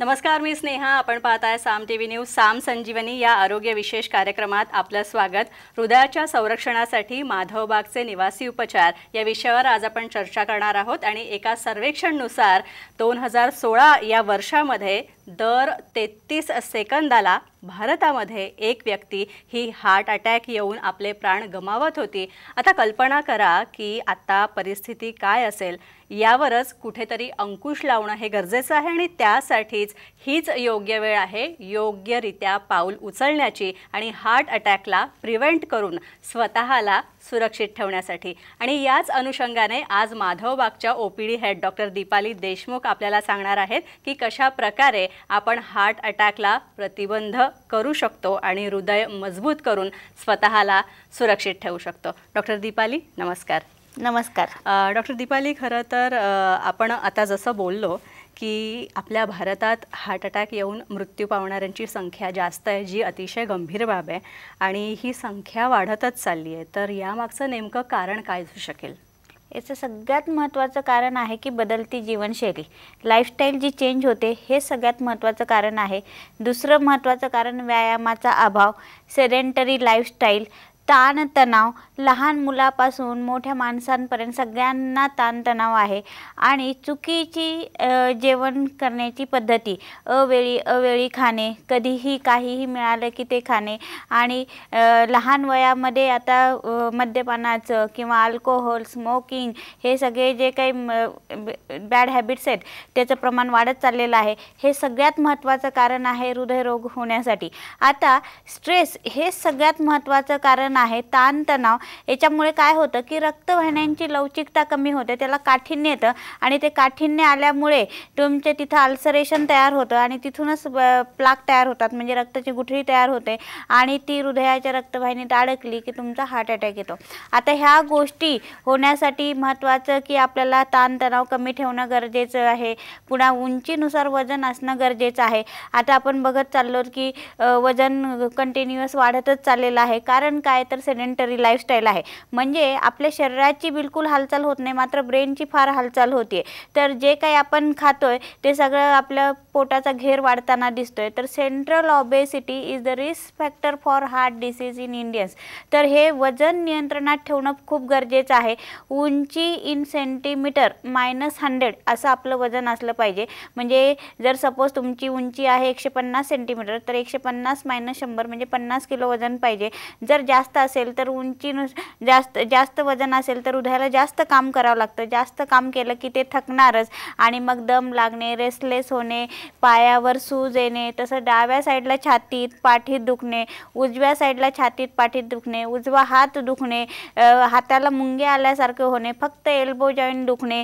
नमस्कार, मी स्नेहा. आपण पाहताय साम टीव्ही न्यूज. साम संजीवनी या आरोग्य विशेष कार्यक्रमात आपलं स्वागत. हृदयाच्या संरक्षणासाठी माधवबागचे निवासी उपचार या विषयावर आज आपण चर्चा करणार आहोत. आणि एका सर्वेक्षणानुसार 2016 या वर्षामध्ये दर 33 सेकंदाला भारतामध्ये एक व्यक्ती ही हार्ट अटॅक येऊन आपले प्राण गमावत होती. आता कल्पना करा की आता परिस्थिती काय असेल. यावरच कुठेतरी अंकुश लावणं हे गरजेचं आहे आणि त्यासाठीच हीच योग्य वेळ आहे योग्यरित्या पाऊल उचलण्याची आणि हार्ट अटॅकला प्रिव्हेंट करून स्वतःला सुरक्षित ठेवण्यासाठी. आणि याच अनुषंगाने आज माधवबागच्या OPD head doctor Deepali Deshmukh आपल्याला सांगणार आहेत की कशा प्रकारे आपण हार्ट अटॅकला प्रतिबंध करू शकतो आणि हृदय मजबूत करून स्वतःला सुरक्षित ठेवू शकतो. डॉक्टर दीपाली, नमस्कार. नमस्कार. डॉक्टर दीपाली, खरं तर आपण आता जसं बोललो की आपल्या भारतात हार्ट अटॅक येऊन मृत्यू पावणाऱ्यांची संख्या जास्त आहे, जी अतिशय गंभीर बाब आहे आणि ही संख्या वाढतच चालली आहे. तर यामागचं नेमकं कारण काय असू शकेल? याचं सगळ्यात महत्त्वाचं कारण आहे की बदलती जीवनशैली, लाईफस्टाईल जी चेंज होते, हे सगळ्यात महत्त्वाचं कारण आहे. दुसरं महत्त्वाचं कारण व्यायामाचा अभाव, सेडेंटरी लाईफस्टाईल, ताणतणाव, लहान मुलापासून मोठ्या माणसांपर्यंत सगळ्यांना ताणतणाव आहे. आणि चुकीची जेवण करण्याची पद्धती, अवेळी खाणे, कधीही काहीही मिळालं की ते खाणे, आणि लहान वयामध्ये आता मद्यपानाचं किंवा अल्कोहोल, स्मोकिंग, हे सगळे जे काही बॅड हॅबिट्स आहेत त्याचं प्रमाण वाढत चाललेलं आहे. हे सगळ्यात महत्त्वाचं कारण आहे हृदयरोग होण्यासाठी. आता स्ट्रेस हे सगळ्यात महत्त्वाचं कारण आहे. ताणतणाव, याच्यामुळे काय होतं की रक्तवाहिन्यांची लवचिकता कमी होते, त्याला काठिण्य येतं आणि ते काठिण्य आल्यामुळे तुमच्या तिथं अल्सरेशन तयार होतं आणि तिथूनच प्लाक तयार होतात, म्हणजे रक्ताची गुठळी तयार होते आणि ती हृदयाच्या रक्तवाहिनीत अडकली की तुमचा हार्ट अटॅक येतो. आता ह्या गोष्टी होण्यासाठी महत्त्वाचं की आपल्याला ताणतणाव कमी ठेवणं गरजेचं आहे. पुन्हा उंचीनुसार वजन असणं गरजेचं आहे. आता आपण बघत चाललो की वजन कंटिन्युअस वाढतच चाललेलं आहे. कारण काय तर सेडेंटरी लाईफस्टाईल आहे, म्हणजे आपल्या शरीराची बिलकुल हालचाल होत नाही, मात्र ब्रेनची फार हालचाल होते. तर जे काही आपण खातोय ते सगळं आपल्या पोटाचा घेर वाढताना दिसतोय. तर central obesity is the risk factor for heart disease in Indians. तर हे वजन नियंत्रणात ठेवणं खूप गरजेचं आहे. उंची इन सेंटीमीटर -100 असं आपलं वजन असलं पाहिजे. म्हणजे जर सपोज तुमची उंची आहे 150 सेंटीमीटर, तर 150 - 100 म्हणजे 50 किलो वजन पाहिजे. जर जास्त असेल तर जास्त वजन असेल तर हृदयाला जास्त काम करावं लागतं. जास्त काम केलं की ते थकणारच आणि मग दम लागणे, रेस्टलेस होणे, पायावर सूज येणे, तसं डाव्या साईडला छातीत पाठीत दुखणे, उजव्या साईडला छातीत पाठीत दुखणे, उजवा हात दुखणे, हाताला मुंगे आल्यासारखं होणे, फक्त एल्बो जॉईंट दुखणे,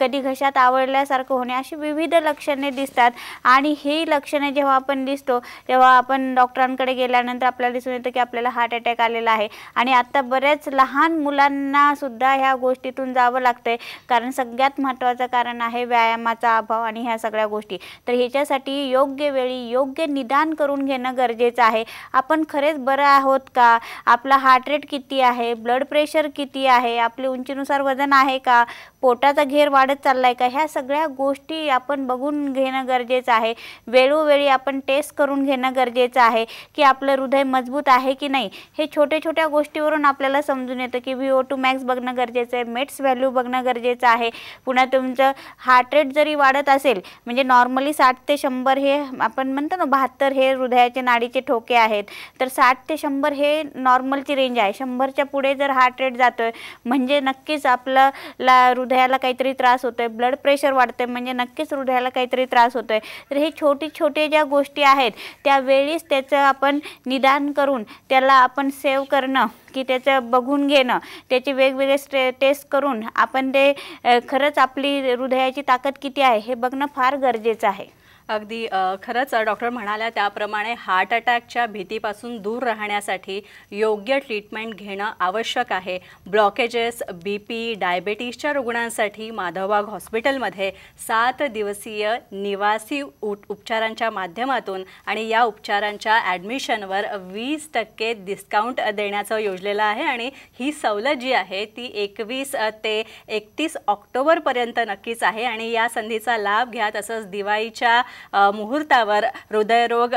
कधी घशात आवळल्यासारखं होणे, अशी विविध लक्षणे दिसतात. आणि ही लक्षणे जेव्हा आपण दिसतो तेव्हा आपण डॉक्टरांकडे गेल्यानंतर आपल्याला दिसून येतं की आपल्याला हार्ट अटॅक आलेला आहे. आणि आता बऱ्याच लहान मुलांना सुद्धा ह्या गोष्टीतून जावं लागतंय, कारण सगळ्यात महत्त्वाचं कारण आहे व्यायामाचा अभाव आणि ह्या सगळ्या गोष्टी. तर ह्याच्यासाठी योग्य वेळी योग्य निदान करून घेणं गरजेचं आहे. आपण खरेच बरं आहोत का, आपला हार्ट रेट किती आहे, ब्लड प्रेशर किती आहे, आपले उंचीनुसार वजन आहे का, पोटाचा घेर वाढत चाललाय का, ह्या सगळ्या गोष्टी आपण बघून घेणं गरजेचं आहे. वेळोवेळी आपण टेस्ट करून घेणं गरजेचं आहे की आपलं हृदय मजबूत आहे की नाही. हे छोट्या गोष्टीवरून आपल्याला समजून येतं की VO2 मॅक्स बघणं गरजेचं आहे, मेट्स व्हॅल्यू बघणं गरजेचं आहे. पुन्हा तुमचं हार्ट रेट जरी वाढत असेल, म्हणजे नॉर्मली 60 ते 100 हे आपण म्हणतो ना, 72 हे हृदयाचे नाडीचे ठोके आहेत, तर 60 ते 100 हे नॉर्मलची रेंज आहे. 100च्या पुढे जर हार्ट रेट जातोय म्हणजे नक्कीच आपल्याला हृदयाला काहीतरी त्रास होतोय. ब्लड प्रेशर वाढतंय म्हणजे नक्कीच हृदयाला काहीतरी त्रास होतोय. तर हे छोटे ज्या गोष्टी आहेत त्यावेळीच त्याचं आपण निदान करून त्याला आपण सेव्ह करणं, की त्याचं बघून घेणं, त्याचे वेगवेगळे टेस्ट करून आपण ते खरंच आपली हृदयाची ताकद किती आहे हे बघणं फार गरजेचं आहे. अगदी खरंच डॉक्टर म्हणाल्या त्याप्रमाणे हार्ट अटॅकच्या भीतीपासून दूर राहण्यासाठी योग्य ट्रीटमेंट घेणं आवश्यक आहे. ब्लॉकेजेस, BP, डायबेटीसच्या रुग्णांसाठी माधवबाग हॉस्पिटलमध्ये 7 दिवसीय निवासी उपचारांच्या माध्यमातून आणि या उपचारांच्या ॲडमिशनवर 20% डिस्काउंट देण्याचं योजलेलं आहे. आणि ही सवलत जी आहे ती 21 ते 31 ऑक्टोबरपर्यंत नक्कीच आहे. आणि या संधीचा लाभ घ्या. तसंच दिवाळीच्या मुहूर्तावर हृदयरोग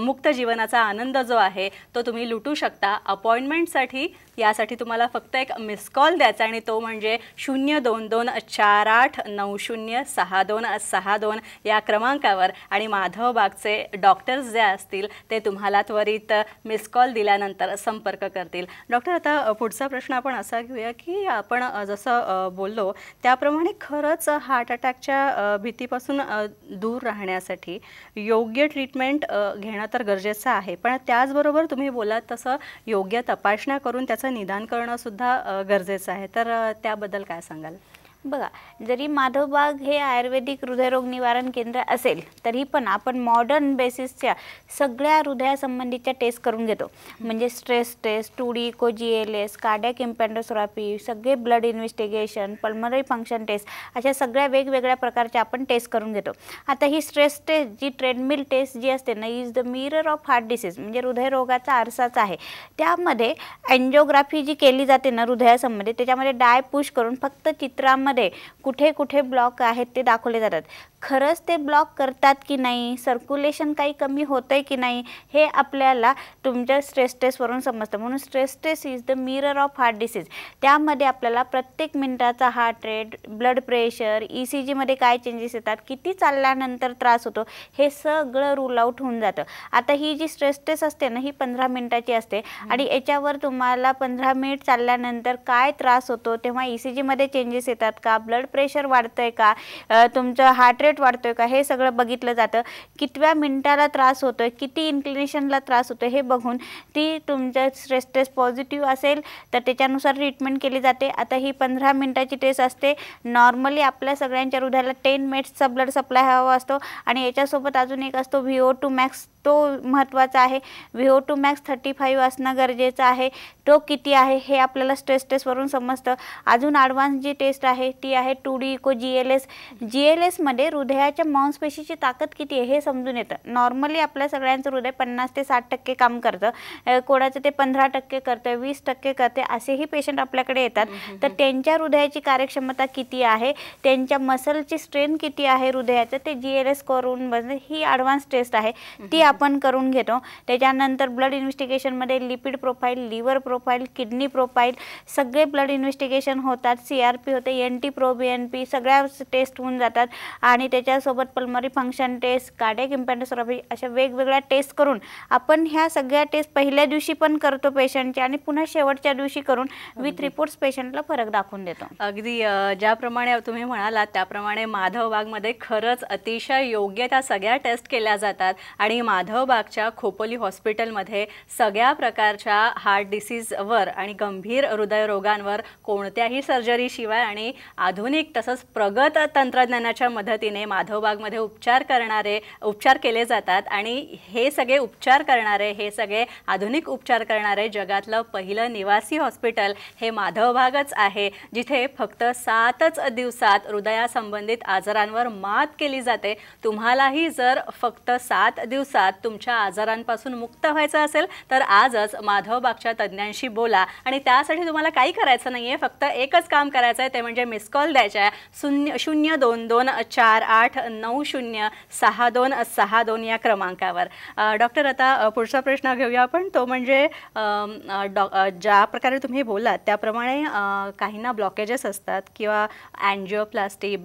मुक्त जीवनाचा आनंद जो आहे तो तुम्ही लुटू शकता. अपॉइंटमेंटसाठी यासाठी तुम्हाला फक्त एक मिस कॉल द्यायचा आणि तो म्हणजे 02248906262 या क्रमांकावर. आणि माधवबागचे डॉक्टर्स जे असतील ते तुम्हाला त्वरित मिस कॉल दिल्यानंतर संपर्क करतील. डॉक्टर, आता पुढचा प्रश्न आपण असा घेऊया की आपण जसं बोललो त्याप्रमाणे खरंच हार्ट अटॅकच्या भीतीपासून दूर राहण्यासाठी योग्य ट्रीटमेंट घेणं तर गरजेचं आहे, पण त्याचबरोबर तुम्ही बोलात तसं योग्य तपासण्या करून त्याचं निदान करणं सुद्धा गरजेचं आहे. तर त्याबद्दल काय सांगाल? बघा, जरी माधवबाग हे आयुर्वेदिक हृदयरोग निवारण केंद्र असेल तरी पण आपण मॉडर्न बेसिसच्या सगळ्या हृदयासंबंधीच्या टेस्ट करून घेतो. म्हणजे stress test, 2D echo, GLS, cardiac impedoscopy, सगळे blood investigation, pulmonary function test, अशा सगळ्या वेगवेगळ्या प्रकारच्या आपण टेस्ट करून घेतो. आता ही स्ट्रेस टेस्ट जी ट्रेडमिल टेस्ट जी असते ना, is the mirror of heart disease, म्हणजे हृदयरोगाचा आरसाच आहे. त्यामध्ये एन्जिओग्राफी जी केली जाते ना हृदयासंबंधी, त्याच्यामध्ये डाय पुश करून फक्त चित्रामध्ये कुठे कुठे ब्लॉक आहेत ते दाखवले जातात. खरंच ते ब्लॉक करतात की नाही, सर्क्युलेशन काही कमी होतंय की नाही, हे आपल्याला तुमच्या स्ट्रेस टेस्टवरून समजतं. म्हणून stress test is the mirror of heart disease. त्यामध्ये आपल्याला प्रत्येक मिनिटाचा heart rate, blood pressure, ECG मध्ये काय चेंजेस येतात, किती चालल्यानंतर त्रास होतो, हे सगळं रूल आउट होऊन जातं. आता ही जी स्ट्रेस टेस्ट असते ना, ही 15 मिनिटाची असते आणि याच्यावर तुम्हाला 15 मिनिट चालल्यानंतर काय त्रास होतो, तेव्हा ECG मध्ये चेंजेस येतात का, ब्लड प्रेशर वाढतंय का, तुमचं हार्ट रेट वाढतोय का, हे सगळं बघितलं जातं. कितव्या मिनिटाला त्रास होतोय, किती इन्क्लिनेशनला त्रास होतोय हे बघून ती तुमच्या स्ट्रेस टेस्ट पॉझिटिव्ह असेल तर त्याच्यानुसार ट्रीटमेंट केली जाते. आता ही 15 मिनिटाची टेस्ट असते. नॉर्मली आपल्या सगळ्यांच्या हृदयाला 10 मिनिट्सचा ब्लड सप्लाय हवा असतो आणि याच्यासोबत अजून एक असतो VO2 मॅक्स, तो महत्त्वाचा आहे. VO2 मॅक्स 35 असणं गरजेचं आहे. तो किती आहे हे आपल्याला स्ट्रेस टेस्टवरून समजतं. अजून ॲडव्हान्स जी टेस्ट आहे ती आहे 2D इको, GLS मध्ये हृदयाच्या मांसपेशीची ताकद किती आहे हे समजून येतं. नॉर्मली आपल्या सगळ्यांचं हृदय 50 ते 60% काम करतं, कोणाचं ते 15% करतं, 20% करते, असेही पेशंट आपल्याकडे येतात. तर त्यांच्या हृदयाची कार्यक्षमता किती आहे, त्यांच्या मसलची स्ट्रेंथ किती आहे हृदयाचं, ते GLS करून बघणे ही ॲडव्हान्स टेस्ट आहे, ती आपण करून घेतो. त्याच्यानंतर ब्लड इन्व्हेस्टिगेशनमध्ये lipid profile, liver profile, kidney profile, सगळे ब्लड इन्व्हेस्टिगेशन होतात. CRP होते, NT प्रोBNP, सगळ्या टेस्ट होऊन जातात. आणि त्याच्यासोबत pulmonary function test, cardiac impedoscopy, अशा वेगवेगळ्या टेस्ट करून आपण ह्या सगळ्या टेस्ट पहिल्या दिवशी पण करतो पेशंटचे आणि पुन्हा शेवटच्या दिवशी करून विथ रिपोर्ट्स पेशंटला फरक दाखवून देतो. अगदी ज्याप्रमाणे तुम्ही म्हणालात त्याप्रमाणे माधवबागमध्ये खरंच अतिशय योग्य त्या सगळ्या टेस्ट केल्या जातात आणि माधवबागच्या खोपोली हॉस्पिटलमध्ये सगळ्या प्रकारच्या हार्ट डिसीजवर आणि गंभीर हृदयरोगांवर कोणत्याही सर्जरीशिवाय आणि आधुनिक तसंच प्रगत तंत्रज्ञानाच्या मदतीने माधवबागमध्ये उपचार केले जातात. आणि हे सगळे आधुनिक उपचार करणारे जगातलं पहिलं निवासी हॉस्पिटल हे माधवबागच आहे, जिथे फक्त 7च दिवसात हृदयासंबंधित आजारांवर मात केली जाते. तुम्हालाही जर फक्त 7 दिवसात तुमच्या आजारांपासून मुक्त व्हायचं असेल तर आजच माधवबागच्या तज्ज्ञांशी बोला. आणि त्यासाठी तुम्हाला काही करायचं नाही आहे, फक्त एकच काम करायचं आहे, ते म्हणजे मिस कॉल द्यायचा आहे 02248906262 या क्रमांकावर. डॉक्टर, आता पुढचा प्रश्न घेऊया आपण, तो म्हणजे ज्या प्रकारे तुम्ही बोलात त्याप्रमाणे काहींना ब्लॉकेजेस असतात किंवा अँजिओप्लास्टी,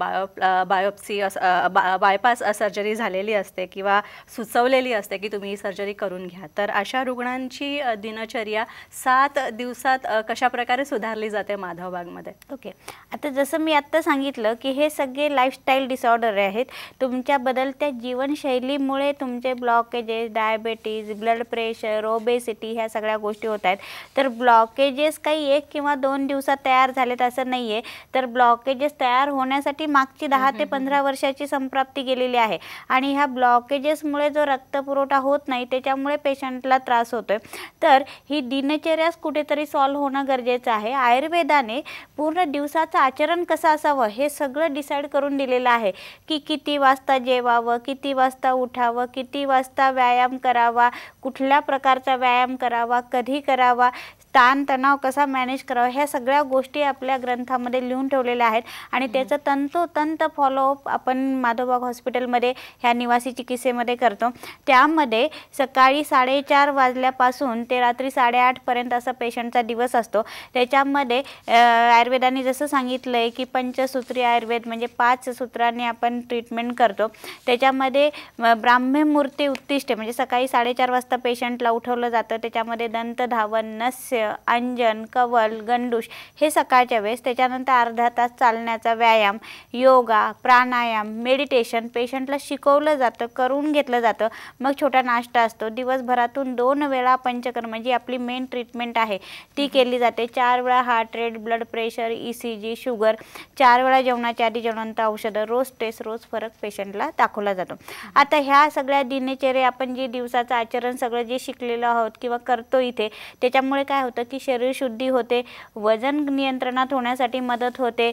बायपास सर्जरी झालेली असते किंवा सुचवलेली असते की तुम्ही सर्जरी करून घ्या. तर अशा रुग्णांची दिनचर्या 7 दिवसात कशा प्रकारे सुधारली जाते माधवबागमध्ये? ओके, आता जसं मी आत्ता सांगितलं की हे सगळे लाईफस्टाईल डिसऑर्डर आहेत. तुमच्या बदलत्या जीवनशैलीमुळे तुमचे blockages, diabetes, blood pressure, obesity ह्या सगळ्या गोष्टी होत आहेत. तर ब्लॉकेजेस काही 1 किंवा 2 दिवसात तयार झालेत असं नाही आहे. तर ब्लॉकेजेस तयार होण्यासाठी मागची 10 ते 15 वर्षाची संप्राप्ती गेलेली आहे आणि ह्या ब्लॉकेजेसमुळे जो रक्तपुरवठा होत नाही त्याच्यामुळे पेशंटला त्रास होतोय. तर ही दिनचर्याच कुठेतरी सॉल्व्ह होणं गरजेचं आहे. आयुर्वेदाने पूर्ण दिवसाचं आचरण कसं असावं हे सगळं डिसाईड करून दिलेलं आहे की किती वाजता जेवावं, किती वाजता उठावं, किती वाजता व्यायाम करावा, कुठल्या प्रकारचा व्यायाम करावा, कधी करावा. ताणतणाव कसा मॅनेज करावा ह्या सगळ्या गोष्टी आपल्या ग्रंथामध्ये लिहून ठेवलेल्या आहेत आणि त्याचं तंतोतंत फॉलोअप आपण माधवबाग हॉस्पिटलमध्ये ह्या निवासी चिकित्सेमध्ये करतो। त्यामध्ये सकाळी 4:30 वाजल्यापासून ते रात्री 8:30पर्यंत असा पेशंटचा दिवस असतो। त्याच्यामध्ये आयुर्वेदाने जसं सांगितलं आहे की पंचसूत्री आयुर्वेद म्हणजे 5 सूत्रांनी आपण ट्रीटमेंट करतो। त्याच्यामध्ये ब्राह्ममुहूर्ते उत्तिष्ठे म्हणजे सकाळी 4:30 वाजता पेशंटला उठवलं जातं। त्याच्यामध्ये दंतधावन, नस्य, अंजन, कवल, गंडूश हे सकाळच्या वेळेस। त्याच्यानंतर अर्धा तास चालण्याचा व्यायाम, योगा, प्राणायाम, मेडिटेशन पेशंटला शिकवलं जातं, करून घेतलं जातं। मग छोटा नाश्ता असतो। दिवसभरातून 2 वेळा पंचकर्म जी आपली मेन ट्रीटमेंट आहे ती केली जाते। 4 वेळा heart rate, blood pressure, ECG, sugar, 4 वेळा जेवणाच्या आधी जेवणानंतर औषधं, रोज टेस्ट, रोज फरक पेशंटला दाखवला जातो। आता ह्या सगळ्या दिनचर्या आपण जे दिवसाचं आचरण सगळं जे शिकलेलो आहोत किंवा करतो इथे त्याच्यामुळे काय होतं की शरीर शुद्धी होते, वजन नियंत्रणात होण्यासाठी मदत होते,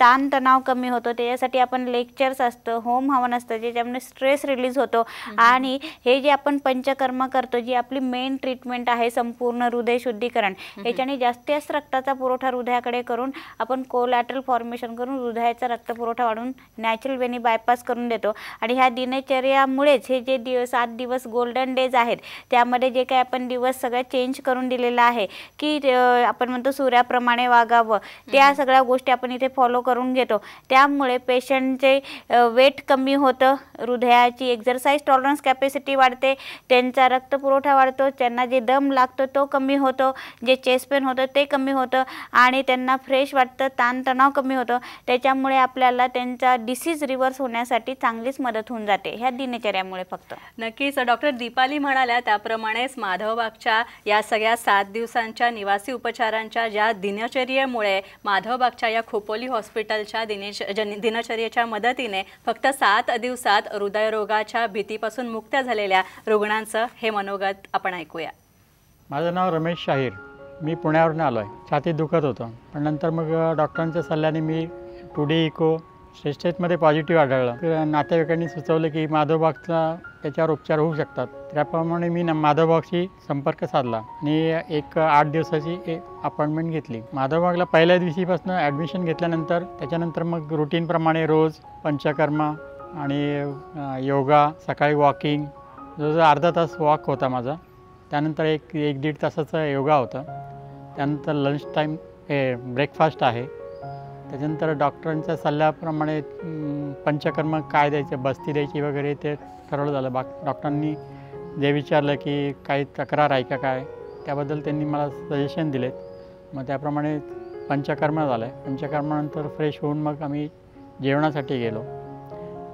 ताणतणाव कमी होतो। त्याच्यासाठी आपण लेक्चर्स असतं, होम हवन असतं ज्याच्यामुळे स्ट्रेस रिलीज होतो आणि हे जे आपण पंचकर्म करतो जी आपली मेन ट्रीटमेंट आहे संपूर्ण हृदय शुद्धीकरण याच्याने जास्तीत जास्त रक्ताचा पुरवठा हृदयाकडे करून आपण कोलॅटरल फॉर्मेशन करून हृदयाचा रक्तपुरवठा वाढवून नॅचरल वेनी बायपास करून देतो। आणि ह्या दिनचर्यामुळेच हे जे 7 दिवस गोल्डन डेज आहेत त्यामध्ये जे काही आपण दिवस सगळं चेंज करून दिलेला आहे की आपण म्हणतो सूर्याप्रमाणे वागावं त्या सगळ्या गोष्टी आपण इथे फॉलो करून घेतो। त्यामुळे पेशंटचे वेट कमी होतं, हृदयाची एक्सरसाइज टॉलरन्स कॅपॅसिटी वाढते, त्यांचा रक्तपुरवठा वाढतो, त्यांना जे दम लागतो तो कमी होतो, जे चेस्ट पेन होतं ते कमी होतं आणि त्यांना फ्रेश वाटतं, ताणतणाव कमी होतं। त्याच्यामुळे आपल्याला त्यांचा डिसीज रिव्हर्स होण्यासाठी चांगलीच मदत होऊन जाते ह्या दिनचर्यामुळे फक्त। नक्कीच डॉक्टर दीपाली म्हणाल्या त्याप्रमाणेच माधवबागच्या या सगळ्या 7 दिवसांच्या निवासी उपचारांच्या ज्या दिनचर्येमुळे माधवबागच्या या खोपोली हॉस्पिटलच्या दिनचर्येच्या मदतीने फक्त 7 दिवसात हृदयरोगाच्या भीतीपासून मुक्त झालेल्या रुग्णांचं हे मनोगत आपण ऐकूया। माझं नाव रमेश शाहीर, मी पुण्यावरून आलो आहे। छातीत दुखत होतं पण नंतर मग डॉक्टरांच्या सल्ल्याने मी 2D इको टेस्टमध्ये पॉझिटिव्ह आढळलं। नातेवाईकांनी सुचवलं की माधवबागचा त्याच्यावर उपचार होऊ शकतात। त्याप्रमाणे मी माधवबागशी संपर्क साधला आणि एक 8 दिवसाची अपॉइंटमेंट घेतली। माधवबागला पहिल्या दिवशीपासून ॲडमिशन घेतल्यानंतर त्याच्यानंतर मग रुटीनप्रमाणे रोज पंचकर्म आणि योगा, सकाळी वॉकिंग, जवळजवळ अर्धा तास वॉक होता माझा, त्यानंतर एक 1-1.5 तासाचा योगा होता, त्यानंतर लंच टाईम ब्रेकफास्ट आहे, त्याच्यानंतर डॉक्टरांच्या सल्ल्याप्रमाणे पंचकर्म काय द्यायचं, बस्ती द्यायची वगैरे ते ठरवलं झालं। डॉक्टरांनी जे विचारलं की काही तक्रार आहे का काय त्याबद्दल त्यांनी मला सजेशन दिलेत, मग त्याप्रमाणे पंचकर्म झालं आहे। पंचकर्मानंतर फ्रेश होऊन मग आम्ही जेवणासाठी गेलो।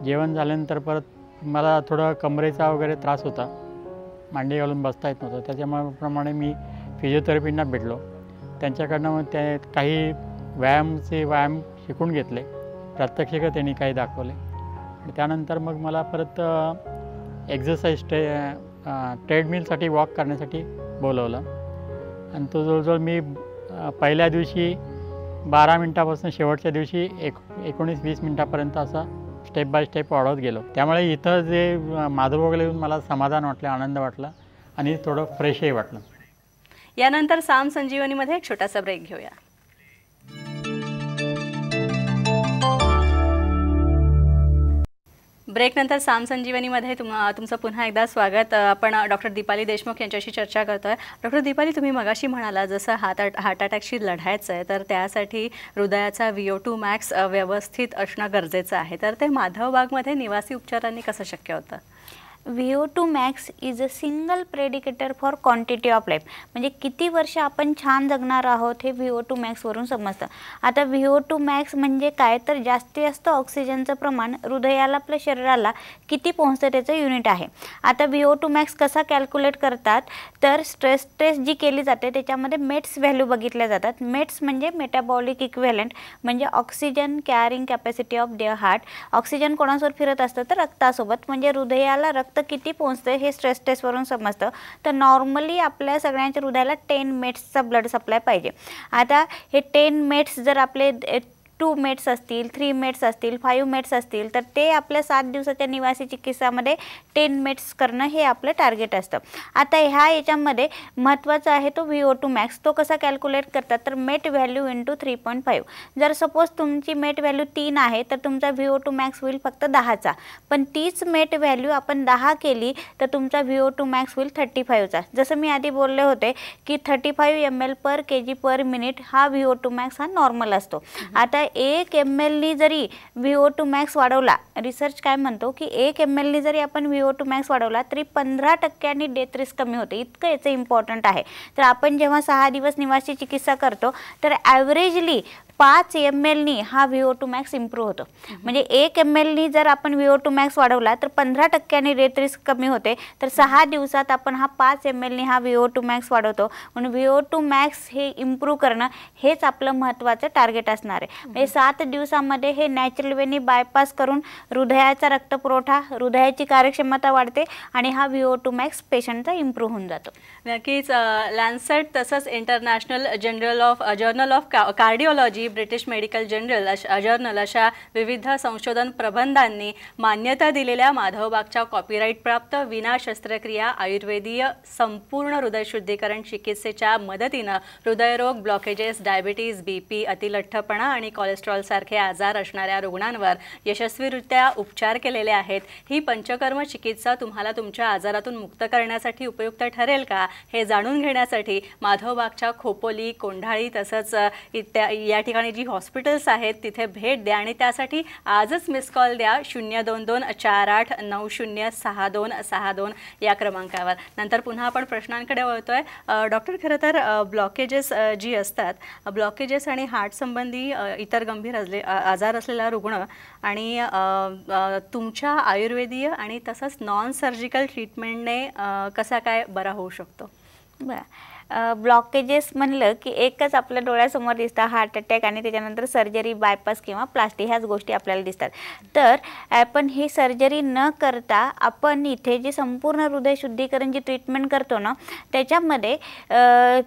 जेवण झाल्यानंतर परत मला थोडा कमरेचा वगैरे त्रास होता, मांडी घालून बसता येत नव्हतं, त्याच्याप्रमाणे मी फिजिओथेरपींना भेटलो। त्यांच्याकडनं मग ते काही व्यायाम शिकून घेतले, प्रात्यक्षिकं त्यांनी काही दाखवले आणि त्यानंतर मग मला परत एक्झरसाईज ट्रेडमिलसाठी वॉक करण्यासाठी बोलवलं आणि तो जवळजवळ मी पहिल्या दिवशी 12 मिनटापासून शेवटच्या दिवशी 19-20 मिनटापर्यंत असा स्टेप बाय स्टेप वाढवत गेलो। त्यामुळे इथं जे माधवबागला येऊन मला समाधान वाटलं, आनंद वाटला आणि थोडं फ्रेशही वाटलं। यानंतर साम संजीवनीमध्ये एक छोटासा ब्रेक घेऊया। ब्रेकनंतर साम संजीवनीमध्ये तुमचं पुन्हा एकदा स्वागत। आपण डॉक्टर दीपाली देशमुख यांच्याशी चर्चा करतोय। डॉक्टर दीपाली, तुम्ही मगाशी म्हणाला जसं हार्ट अटॅकशी लढायचं आहे तर त्यासाठी हृदयाचा VO2 मॅक्स व्यवस्थित असणं गरजेचं आहे, तर ते माधवबागमध्ये निवासी उपचारांनी कसं शक्य होतं? VO2 max is a single predictor for quantity of life, म्हणजे किती वर्ष आपण छान जगणार आहोत हे VO2 मॅक्सवरून समजतं। आता VO2 मॅक्स म्हणजे काय तर जास्तीत जास्त ऑक्सिजनचं प्रमाण हृदयाला आपल्या शरीराला किती पोहोचतं त्याचं युनिट आहे। आता VO2 मॅक्स कसा कॅल्क्युलेट करतात तर स्ट्रेस टेस्ट जी केली जाते त्याच्यामध्ये मेट्स व्हॅल्यू बघितल्या जातात। मेट्स म्हणजे मेटाबॉलिक इक्विव्हॅलंट, म्हणजे oxygen carrying capacity of their heart. Oxygen कोणासोबत फिरत असतं तर रक्तासोबत, म्हणजे हृदयाला रक्त किती पोहोचतं हे स्ट्रेस टेस्टवरून समजतं। तर नॉर्मली आपल्या सगळ्यांच्या हृदयाला 10 मेट्सचा ब्लड सप्लाय पाहिजे। आता हे 10 मेट्स जर आपले 2 मेट्स असतील, 3 मेट्स असतील, 5 मेट्स असतील, तर ते आपल्या 7 दिवसाच्या निवासी चिकित्सामध्ये 10 मेट्स करणं हे आपलं टार्गेट असतं. आता याच्यामध्ये महत्त्वाचं आहे तो VO2 मॅक्स. तो कसा कॅल्क्युलेट करतात, तर मेट व्हॅल्यू इंटू 3.5. जर सपोज तुमची मेट व्हॅल्यू 3 आहे तर तुमचा VO2 मॅक्स होईल फक्त 10चा, पण तीच मेट व्हॅल्यू आपण 10 केली तर तुमचा VO2 मॅक्स होईल 35चा. जसं मी आधी बोलले होते की 35 ml/kg/minute हा VO2 मॅक्स हा नॉर्मल असतो. आता 1 ml जरी VO2 मॅक्स वाढवला, रिसर्च काय म्हणतो की 1 ml जरी आपण VO2 मॅक्स वाढवला तरी 15% डेथ रिस्क कमी होते. इतकं याचं इम्पॉर्टंट आहे. तर आपण जेव्हा 6 दिवस निवासी चिकित्सा करतो तर ॲव्हरेजली 5 ml हा VO2 मॅक्स इम्प्रूव्ह होतो. म्हणजे 1 ml जर आपण VO2 मॅक्स वाढवला तर 15% डेथ रिस्क कमी होते. तर 6 दिवसात आपण हा 5 ml हा VO2 मॅक्स वाढवतो. म्हणून VO2 मॅक्स हे इम्प्रूव्ह करणं हेच आपलं महत्त्वाचं टार्गेट असणार आहे. म्हणजे 7 दिवसामध्ये हे नॅचरल वेनी बायपास करून हृदयाचा रक्तपुरवठा, हृदयाची कार्यक्षमता वाढते आणि हा VO2 मॅक्स पेशंटचा इम्प्रूव्ह होऊन जातो. नक्कीच लॅन्सेट तसंच international journal of cardiology, British medical journal अशा विविध संशोधन प्रबंधांनी मान्यता दिलेल्या माधवबागच्या कॉपीराईट प्राप्त विना शस्त्रक्रिया आयुर्वेदीय संपूर्ण हृदय शुद्धीकरण चिकित्सेच्या मदतीनं हृदयरोग, ब्लॉकेजेस, डायबिटीज, BP, अतिलठ्ठपणा आणि कोलेस्ट्रॉल सारखे आजार असणाऱ्या रुग्णांवर यशस्वीरित्या उपचार केलेले आहेत. ही पंचकर्म चिकित्सा तुम्हाला तुमच्या आजारातून मुक्त करण्यासाठी उपयुक्त ठरेल का हे जाणून घेण्यासाठी माधवबागच्या खोपोली, कोंढाळी तसंच या ठिकाणी जी हॉस्पिटल्स आहेत तिथे भेट द्या आणि त्यासाठी आजच मिस कॉल द्या 02248906262 या क्रमांकावर. नंतर पुन्हा आपण प्रश्नांकडे वळतोय. डॉक्टर, खरं तर ब्लॉकेजेस जी असतात, ब्लॉकेजेस आणि हार्ट संबंधी इतर गंभीर आजार असलेला रुग्ण आणि तुमच्या आयुर्वेदीय आणि तसंच नॉन सर्जिकल ट्रीटमेंटने कसा काय बरा होऊ शकतो? बरं, ब्लॉकेजेस म्हणलं की एकच आपल्या डोळ्यासमोर दिसतं, हार्ट अटॅक आणि त्याच्यानंतर सर्जरी, बायपास किंवा प्लास्टिक, ह्याच गोष्टी आपल्याला दिसतात. तर आपण ही सर्जरी न करता आपण इथे जे संपूर्ण हृदय शुद्धीकरण जी ट्रीटमेंट करतो ना, त्याच्यामध्ये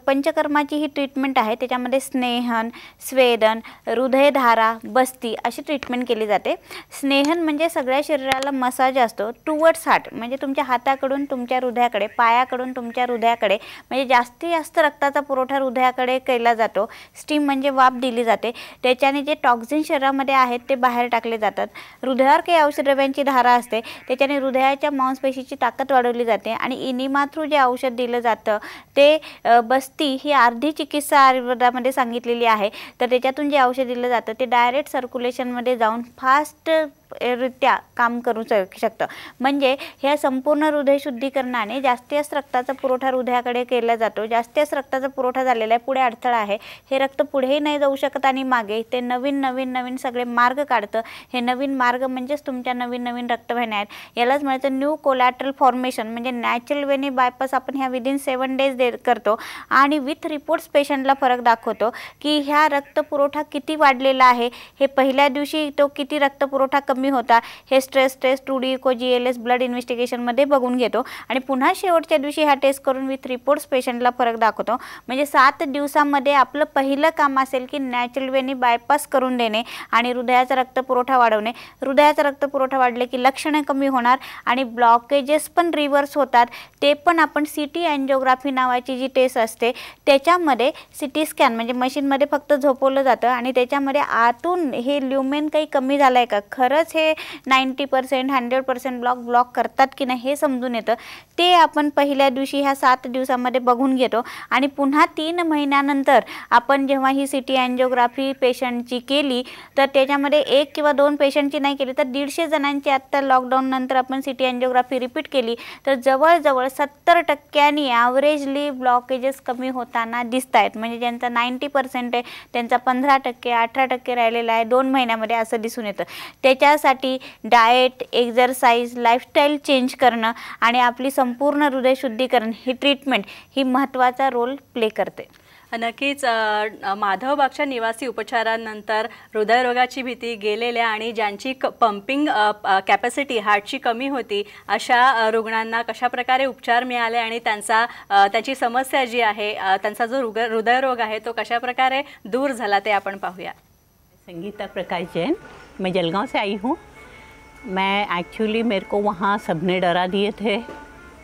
पंचकर्माची ही ट्रीटमेंट आहे. त्याच्यामध्ये स्नेहन, स्वेदन, हृदयधारा, बस्ती अशी ट्रीटमेंट केली जाते. स्नेहन म्हणजे सगळ्या शरीराला मसाज असतो टुवर्ड्स हार्ट, म्हणजे तुमच्या हाताकडून तुमच्या हृदयाकडे, पायाकडून तुमच्या हृदयाकडे, म्हणजे जास्त रक्ताचा पुरवठा हृदयाकडे केला जातो. स्टीम म्हणजे वाफ दिली जाते. त्याच्याने जे टॉक्झिन शरीरामध्ये आहेत ते बाहेर टाकले जातात. हृदयावर काही औषधद्रव्यांची धारा असते, त्याच्याने हृदयाच्या मांसपेशीची ताकद वाढवली जाते. आणि इनिमा थ्रू जे औषध दिलं जातं ते बस्ती ही अर्धी चिकित्सा आयुर्वेदामध्ये सांगितलेली आहे. तर त्याच्यातून जे औषध दिलं जातं ते डायरेक्ट सर्क्युलेशनमध्ये जाऊन फास्ट रित्या काम करू शकतं. म्हणजे ह्या संपूर्ण हृदय शुद्धीकरणाने जास्तीत रक्ताचा पुरवठा हृदयाकडे केला जातो. जास्तीत रक्ताचा पुरवठा झालेला आहे, पुढे अडथळा आहे, हे रक्त पुढेही नाही जाऊ शकत आणि मागे ते नवीन सगळे मार्ग काढतं. हे नवीन मार्ग म्हणजेच तुमच्या नवीन रक्तवाहिन्या आहेत. यालाच म्हणायचं न्यू कोलॅटरल फॉर्मेशन. म्हणजे नॅचरल वेनी बायपास आपण ह्या विदिन 7 डेज करतो आणि विथ रिपोर्ट्स पेशंटला फरक दाखवतो की ह्या रक्तपुरवठा किती वाढलेला आहे. हे पहिल्या दिवशी तो किती रक्तपुरवठा कमी होता हे stress test, 2D echo, GLS blood इन्व्हेस्टिगेशनमध्ये बघून घेतो आणि पुन्हा शेवटच्या दिवशी हा टेस्ट करून विथ रिपोर्ट्स पेशंटला फरक दाखवतो. म्हणजे 7 दिवसामध्ये आपलं पहिलं काम असेल की नॅचरल वेनी बायपास करून देणे आणि हृदयाचा रक्तपुरवठा वाढवणे. हृदयाचा रक्तपुरवठा वाढले की लक्षणे कमी होणार आणि ब्लॉकेजेस पण रिव्हर्स होतात. ते पण आपण CT अँजिओग्राफी नावाची जी टेस्ट असते त्याच्यामध्ये CT स्कॅन म्हणजे मशीनमध्ये फक्त झोपवलं जातं आणि त्याच्यामध्ये आतून हे ल्युमेन काही कमी झालं आहे का, खरंच हे 90% 100% ब्लॉक करतात की नाही हे समजून येतं. ते आपण पहिल्या दिवशी ह्या 7 दिवसामध्ये बघून घेतो आणि पुन्हा 3 महिन्यानंतर आपण जेव्हा ही CT अँजिओग्राफी पेशंटची केली तर त्याच्यामध्ये 1 किंवा 2 पेशंटची नाही केली तर 150 जणांची आत्ता लॉकडाऊन नंतर आपण CT अँजिओग्राफी रिपीट केली तर जवळजवळ 70% ॲव्हरेजली ब्लॉकेजेस कमी होताना दिसत आहेत. म्हणजे ज्यांचा 90% आहे त्यांचा 15%, 18% राहिलेला आहे 2 महिन्यामध्ये असं दिसून येतं. त्याच्यासाठी डाएट, एक्झरसाइज, लाईफस्टाईल चेंज करणं आणि आपली संपूर्ण हृदय शुद्धीकरण ही ट्रीटमेंट ही महत्त्वाचा रोल प्ले करते. नक्कीच माधवबागच्या निवासी उपचारांनंतर हृदयरोगाची भीती गेलेल्या आणि ज्यांची पंपिंग कॅपॅसिटी हार्टची कमी होती अशा रुग्णांना कशाप्रकारे उपचार मिळाले आणि त्यांची समस्या जी आहे, त्यांचा जो हृदयरोग आहे तो कशाप्रकारे दूर झाला ते आपण पाहूया. संगीता प्रकाश जैन, मैं जलगांव से आई हूँ। मैं एक्चुअली मेरे को वहाँ सबने डरा दिए थे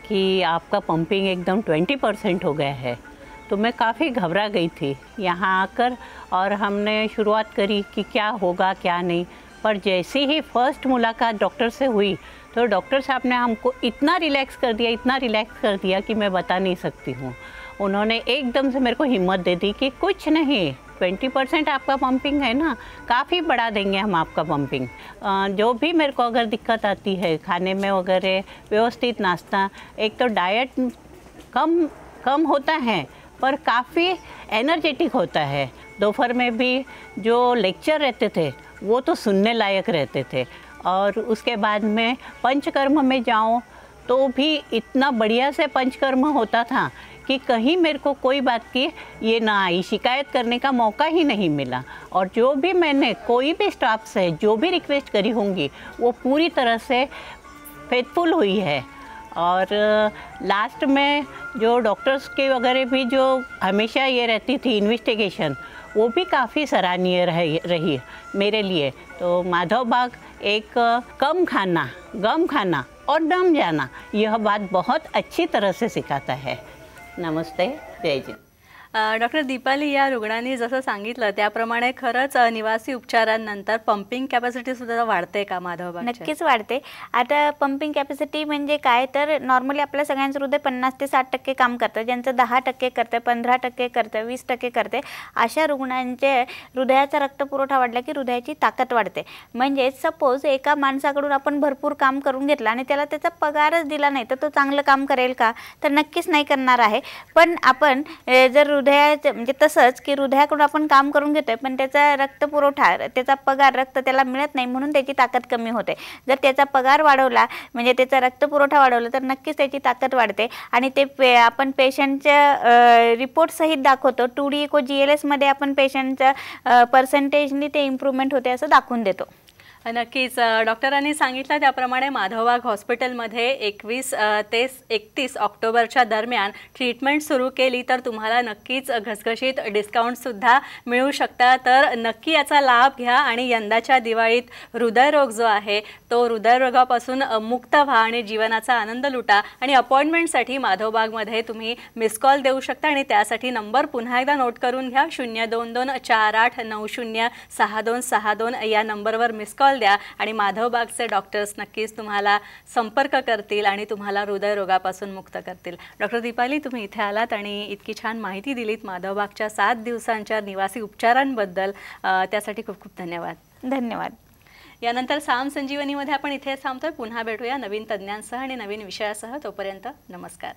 कि आपका पंपिंग एकदम 20% हो गया है, तो मैं काफ़ी घबरा गई थी यहाँ आकर। और हमने शुरुआत करी कि क्या होगा क्या नहीं, पर जैसे ही फर्स्ट मुलाकात डॉक्टर से हुई तो डॉक्टर साहब ने हमको इतना रिलैक्स कर दिया कि मैं बता नहीं सकती हूँ। उन्होंने एकदम से मेरे को हिम्मत दे दी कि कुछ नहीं, 20% आपका पंपिंग है ना, काफ़ी बढ़ा देंगे हम आपका पंपिंग। जो भी मेरे को अगर दिक्कत आती है खाने में वगैरह, व्यवस्थित नाश्ता, एक तो डाइट कम होता है पर काफ़ी एनर्जेटिक होता है। दोपहर में भी जो लेक्चर रहते थे वो तो सुनने लायक रहते थे। और उसके बाद में पंचकर्म में जाऊँ तो भी इतना बढ़िया से पंचकर्म होता था कि कहीं मेरे को कोई बात की ये ना आई, शिकायत करने का मौका ही नहीं मिला। और जो भी मैंने कोई भी स्टाफ से जो भी रिक्वेस्ट करी होंगी वो पूरी तरह से फेथफुल हुई है। और लास्ट में जो डॉक्टर्स के वगैरह भी जो हमेशा ये रहती थी इन्वेस्टिगेशन, वो भी काफ़ी सराहनीय रही मेरे लिए। तो माधव बाग एक कम खाना, गम खाना और दम जाना, यह बात बहुत अच्छी तरह से सिखाता है। नमस्ते, जय जिन। डॉक्टर दीपाली, या रुग्णांनी जसं सांगितलं त्याप्रमाणे खरंच निवासी उपचारांनंतर पंपिंग कॅपॅसिटी सुद्धा वाढते का माधवबागच्या? नक्कीच वाढते. आता पंपिंग कॅपॅसिटी म्हणजे काय, तर नॉर्मली आपल्या सगळ्यांचं हृदय 50 ते 60% काम करतं, ज्यांचं 10% करतं, 15% करतं, 20% करते. अशा रुग्णांचे हृदयाचा रक्तपुरवठा वाढला की हृदयाची ताकद वाढते. म्हणजे सपोज एका माणसाकडून आपण भरपूर काम करून घेतलं आणि त्याला त्याचा पगारच दिला नाही तर तो चांगलं काम करेल का? तर नक्कीच नाही करणार आहे. पण आपण जर हृदयाचं म्हणजे तसंच की हृदयाकडून आपण काम करून घेतोय पण त्याचा रक्तपुरवठा, त्याचा पगार, रक्त त्याला मिळत नाही म्हणून त्याची ताकद कमी होते. जर त्याचा पगार वाढवला म्हणजे त्याचा रक्तपुरवठा वाढवला तर नक्कीच त्याची ताकद वाढते. आणि ते आपण पेशंटच्या रिपोर्ट सहित दाखवतो. 2D इको GLS मध्ये आपण पेशंटचं पर्सेंटेजनी ते इम्प्रूव्हमेंट होते असं दाखवून देतो. नक्कीच डॉक्टरांनी सांगितलं त्याप्रमाणे माधवबाग हॉस्पिटलमध्ये 21 ते 31 ऑक्टोबरच्या दरम्यान ट्रीटमेंट सुरू केली तर तुम्हाला नक्कीच घसघशीत डिस्काउंटसुद्धा मिळू शकतात. तर नक्की याचा लाभ घ्या आणि यंदाच्या दिवाळीत हृदयरोग जो आहे तो हृदयरोगापासून मुक्त व्हा आणि जीवनाचा आनंद लुटा. आणि अपॉइंटमेंटसाठी माधवबागमध्ये तुम्ही मिस कॉल देऊ शकता आणि त्यासाठी नंबर पुन्हा एकदा नोट करून घ्या. 02248906262 या नंबरवर मिस कॉल द्या आणि माधवबागचे डॉक्टर्स नक्कीच तुम्हाला संपर्क करतील आणि तुम्हाला हृदयरोगापासून मुक्त करतील. डॉक्टर दीपाली, तुम्ही इथे आलात आणि इतकी छान माहिती दिलीत माधवबागच्या 7 दिवसांच्या निवासी उपचारांबद्दल, त्यासाठी खूप खूप धन्यवाद. धन्यवाद. यानंतर साम संजीवनीमध्ये आपण इथे थांबतोय. पुन्हा भेटूया नवीन तज्ञांसह आणि नवीन विषयासह. तोपर्यंत नमस्कार.